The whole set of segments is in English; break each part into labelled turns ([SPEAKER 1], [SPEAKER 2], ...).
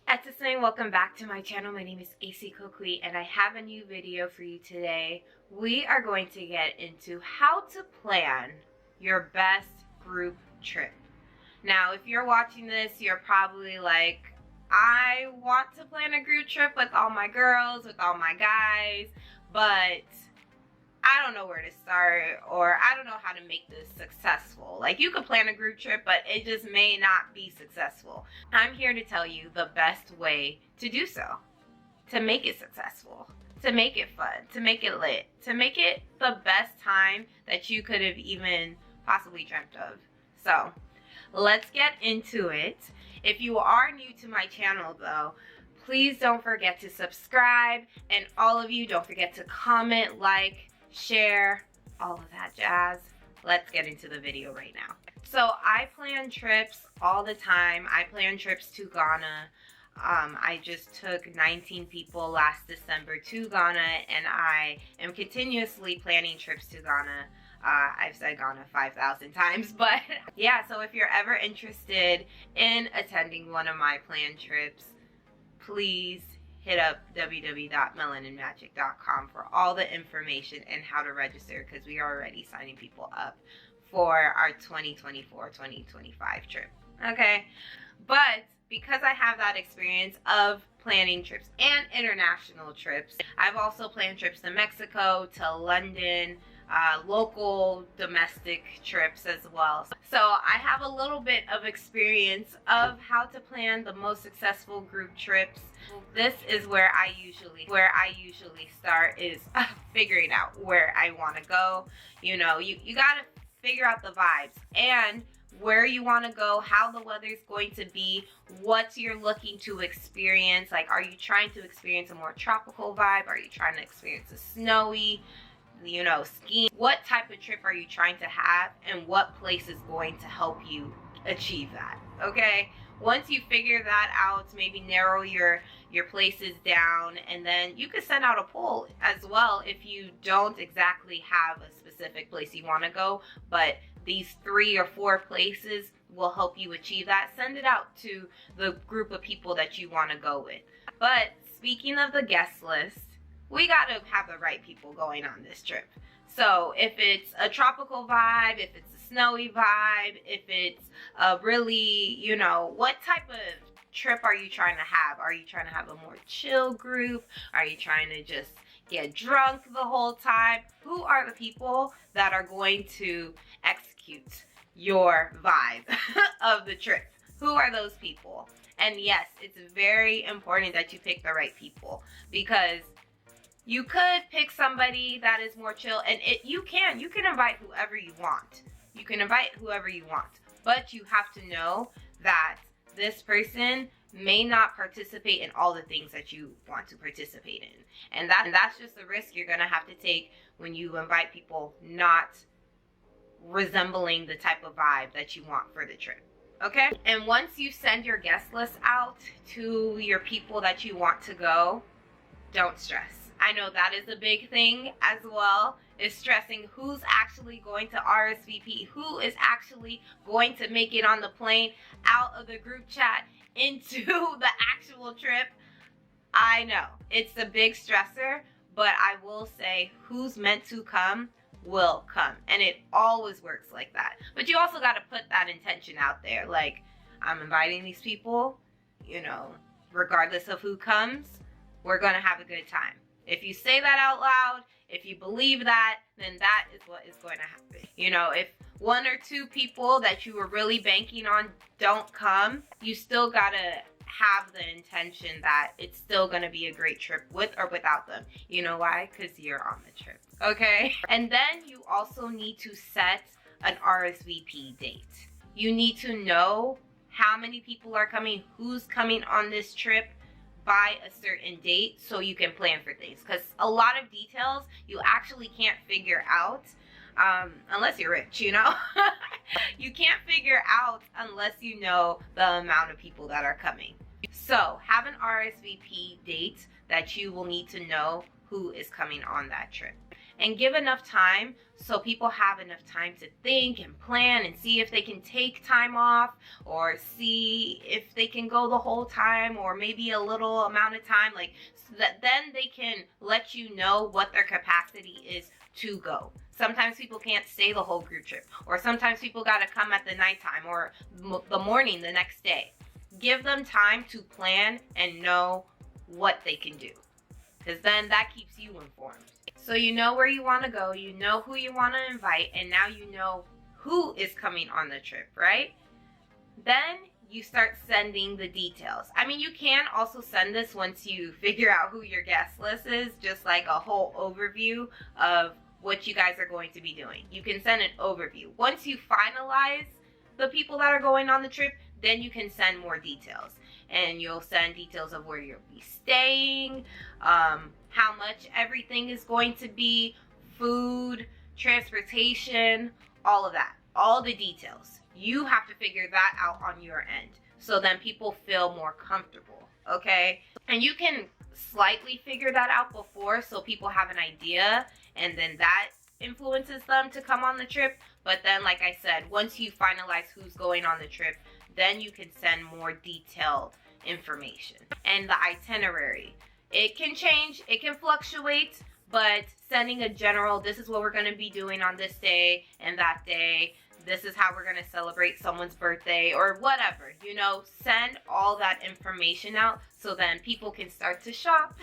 [SPEAKER 1] Ethnicity, welcome back to my channel. My name is ESIKOKUI and I have a new video for you today. We are going to get into how to plan your best group trip. Now, if you're watching this, you're probably like, I want to plan a group trip with all my girls, with all my guys, but I don't know where to start, or I don't know how to make this successful. Like, you could plan a group trip, but it just may not be successful. I'm here to tell you the best way to do so, to make it successful, to make it fun, to make it lit, to make it the best time that you could have even possibly dreamt of. So, let's get into it. If you are new to my channel, though, please don't forget to subscribe, and all of you, don't forget to comment, like, share, all of that jazz. Let's get into the video right now. So I plan trips all the time. I plan trips to Ghana. I just took 19 people last December to Ghana, and I am continuously planning trips to Ghana. I've said Ghana 5,000 times, but yeah, so if you're ever interested in attending one of my planned trips, please hit up www.melaninmagek.com for all the information and how to register, because we are already signing people up for our 2024-2025 trip. Okay, but because I have that experience of planning trips and international trips, I've also planned trips to Mexico, to London, local domestic trips as well. So I have a little bit of experience of how to plan the most successful group trips. This is where I usually start, is figuring out where I want to go. You know, you got to figure out the vibes and where you want to go, how the weather's going to be, what you're looking to experience. Like, are you trying to experience a more tropical vibe? Are you trying to experience a snowy, skiing? What type of trip are you trying to have, and what place is going to help you achieve that? Okay, once you figure that out, maybe narrow your places down, and then you could send out a poll as well if you don't exactly have a specific place you want to go, but these 3 or 4 places will help you achieve that. Send it out to the group of people that you want to go with. But speaking of the guest list, we got to have the right people going on this trip. So if it's a tropical vibe, if it's a snowy vibe, if it's a really, what type of trip are you trying to have? Are you trying to have a more chill group? Are you trying to just get drunk the whole time? Who are the people that are going to execute your vibe of the trip? Who are those people? And yes, it's very important that you pick the right people, because you could pick somebody that is more chill, and you can invite whoever you want. You can invite whoever you want, but you have to know that this person may not participate in all the things that you want to participate in. And that's just the risk you're gonna have to take when you invite people not resembling the type of vibe that you want for the trip. Okay? And once you send your guest list out to your people that you want to go, don't stress. I know that is a big thing as well, is stressing who's actually going to RSVP, who is actually going to make it on the plane out of the group chat into the actual trip. I know it's a big stressor, but I will say who's meant to come will come, and it always works like that. But you also got to put that intention out there, like, I'm inviting these people, regardless of who comes, we're gonna have a good time. If you say that out loud, if you believe that, then that is what is going to happen. If 1 or 2 people that you were really banking on don't come, you still gotta have the intention that it's still gonna be a great trip with or without them. You know why? Because you're on the trip, okay? And then you also need to set an RSVP date. You need to know how many people are coming, who's coming on this trip, by a certain date, so you can plan for things, because a lot of details you actually can't figure out unless you're rich. You can't figure out unless you know the amount of people that are coming. So have an RSVP date that you will need to know who is coming on that trip. and give enough time so people have enough time to think and plan and see if they can take time off, or see if they can go the whole time, or maybe a little amount of time, like, so that then they can let you know what their capacity is to go. Sometimes people can't stay the whole group trip, or sometimes people got to come at the nighttime or the morning the next day. Give them time to plan and know what they can do, because then that keeps you informed. So you know where you want to go, you know who you want to invite, and now you know who is coming on the trip, right? Then you start sending the details. I mean, you can also send this once you figure out who your guest list is, just like a whole overview of what you guys are going to be doing. You can send an overview. Once you finalize the people that are going on the trip, then you can send more details. And you'll send details of where you'll be staying, how much everything is going to be, food, transportation, all of that, all the details. You have to figure that out on your end, so then people feel more comfortable, okay? And you can slightly figure that out before, so people have an idea, and then that influences them to come on the trip. But then, like I said, once you finalize who's going on the trip, then you can send more detailed information. And the itinerary, it can change, it can fluctuate, but sending a general, this is what we're going to be doing on this day and that day, this is how we're going to celebrate someone's birthday, or whatever, you know, send all that information out, so then people can start to shop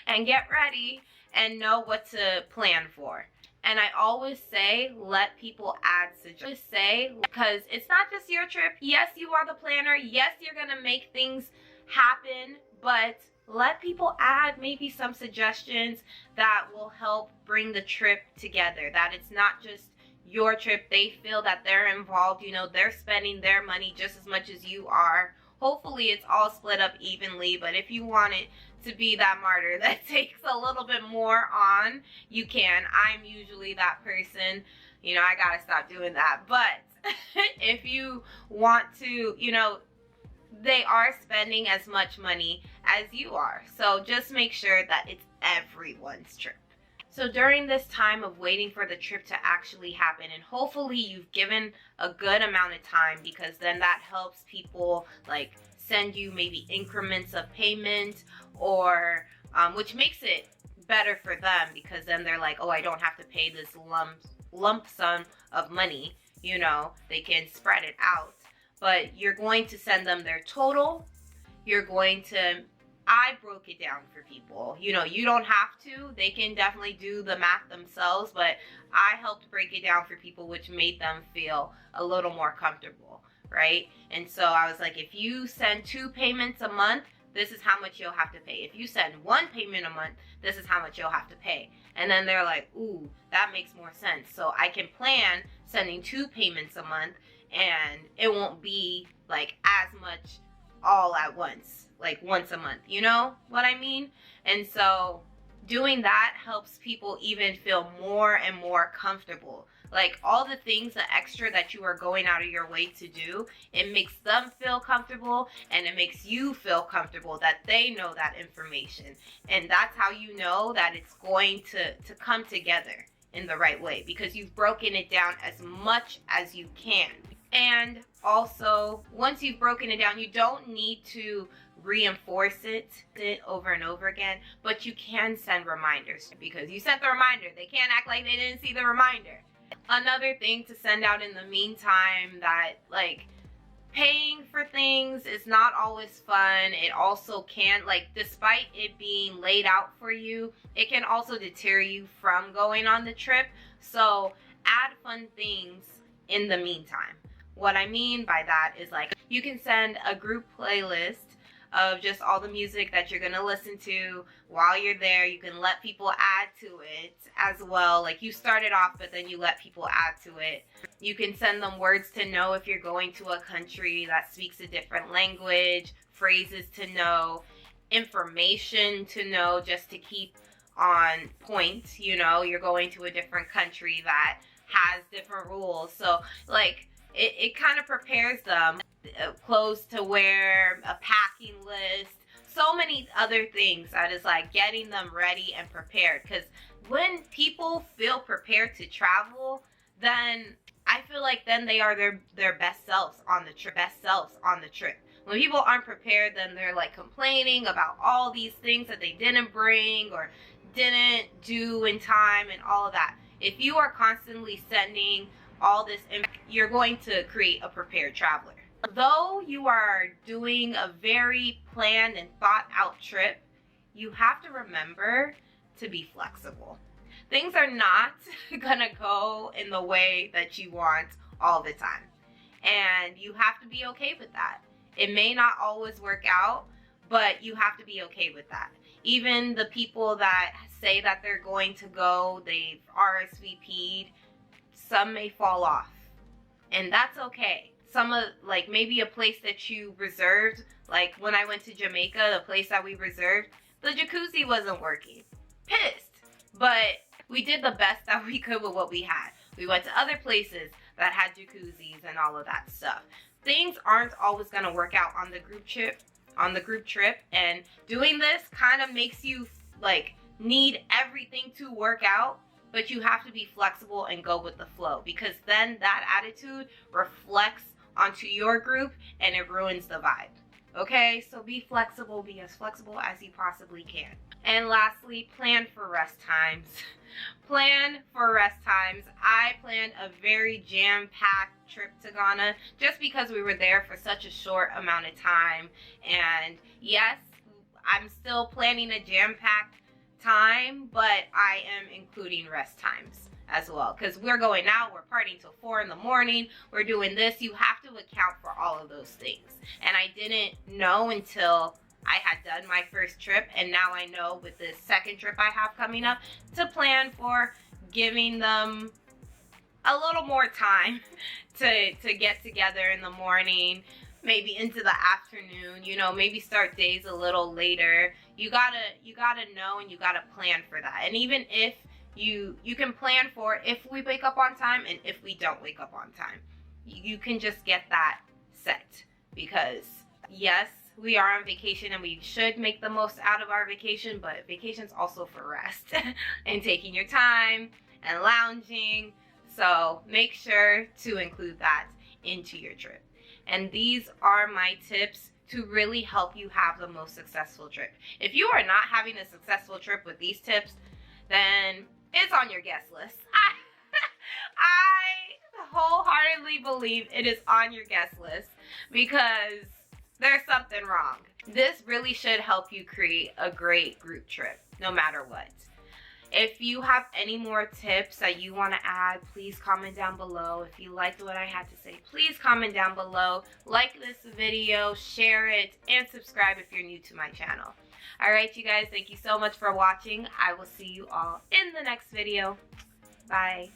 [SPEAKER 1] and get ready and know what to plan for. And I always say, let people add suggestions. Because it's not just your trip. Yes, you are the planner. Yes, you're going to make things happen, but let people add maybe some suggestions that will help bring the trip together, that it's not just your trip. They feel that they're involved, you know, they're spending their money just as much as you are. Hopefully it's all split up evenly, but if you want it to be that martyr that takes a little bit more on, you can. I'm usually that person, you know, I gotta stop doing that. But if you want to, you know, they are spending as much money as you are, so just make sure that it's everyone's trip. So during this time of waiting for the trip to actually happen, and hopefully you've given a good amount of time, because then that helps people like send you maybe increments of payment, or which makes it better for them, because then they're like, oh, I don't have to pay this lump sum of money, you know, they can spread it out. But you're going to send them their total. You're going to, I broke it down for people. You know, you don't have to. They can definitely do the math themselves, but I helped break it down for people, which made them feel a little more comfortable, right? And so I was like, if you send 2 payments a month, this is how much you'll have to pay. If you send 1 payment a month, this is how much you'll have to pay. And then they're like, ooh, that makes more sense. So I can plan sending 2 payments a month, and it won't be like as much all at once, like once a month, you know what I mean? And so doing that helps people even feel more and more comfortable. Like all the things, the extra that you are going out of your way to do, it makes them feel comfortable, and it makes you feel comfortable that they know that information. And that's how you know that it's going to come together in the right way, because you've broken it down as much as you can. And also, once you've broken it down, you don't need to reinforce it over and over again, but you can send reminders, because you sent the reminder. They can't act like they didn't see the reminder. Another thing to send out in the meantime, that like paying for things is not always fun. It also can, like, despite it being laid out for you, it can also deter you from going on the trip. So add fun things in the meantime. What I mean by that is, like, you can send a group playlist of just all the music that you're gonna listen to while you're there. You can let people add to it as well. Like, you start it off, but then you let people add to it. You can send them words to know if you're going to a country that speaks a different language, phrases to know, information to know, just to keep on point. You know, you're going to a different country that has different rules. So, like, it kind of prepares them. Clothes to wear, a packing list, so so many other things that is like getting them ready and prepared. Because when people feel prepared to travel, then I feel like then they are their best selves on the trip. When people aren't prepared, then they're like complaining about all these things that they didn't bring or didn't do in time and all of that. If you are constantly sending all this, you're going to create a prepared traveler. Though you are doing a very planned and thought out trip, you have to remember to be flexible. Things are not gonna go in the way that you want all the time. And you have to be okay with that. It may not always work out, but you have to be okay with that. Even the people that say that they're going to go, they've RSVP'd, some may fall off. And that's okay. Some of, like, maybe a place that you reserved, like when I went to Jamaica, the place that we reserved, the jacuzzi wasn't working. Pissed. But we did the best that we could with what we had. We went to other places that had jacuzzis and all of that stuff. Things aren't always going to work out on the group trip, and doing this kind of makes you like need everything to work out, but you have to be flexible and go with the flow, because then that attitude reflects onto your group and it ruins the vibe. Okay, so be flexible, be as flexible as you possibly can. And lastly, plan for rest times. Plan for rest times. I planned a very jam-packed trip to Ghana just because we were there for such a short amount of time. And yes, I'm still planning a jam-packed time, but I am including rest times as well, because we're going out, we're partying till 4 in the morning, we're doing this. You have to account for all of those things. And I didn't know until I had done my first trip, and now I know with this second trip I have coming up to plan for giving them a little more time to get together in the morning, maybe into the afternoon, you know, maybe start days a little later. You gotta know, and you gotta plan for that. And even if you can plan for if we wake up on time and if we don't wake up on time, you can just get that set, because yes, we are on vacation and we should make the most out of our vacation, but vacation's also for rest and taking your time and lounging. So make sure to include that into your trip. And these are my tips to really help you have the most successful trip. If you are not having a successful trip with these tips, then it's on your guest list. I wholeheartedly believe it is on your guest list, because there's something wrong. This really should help you create a great group trip, no matter what. If you have any more tips that you want to add, please comment down below. If you liked what I had to say, please comment down below. Like this video, share it, and subscribe if you're new to my channel. Alright, you guys, thank you so much for watching. I will see you all in the next video. Bye.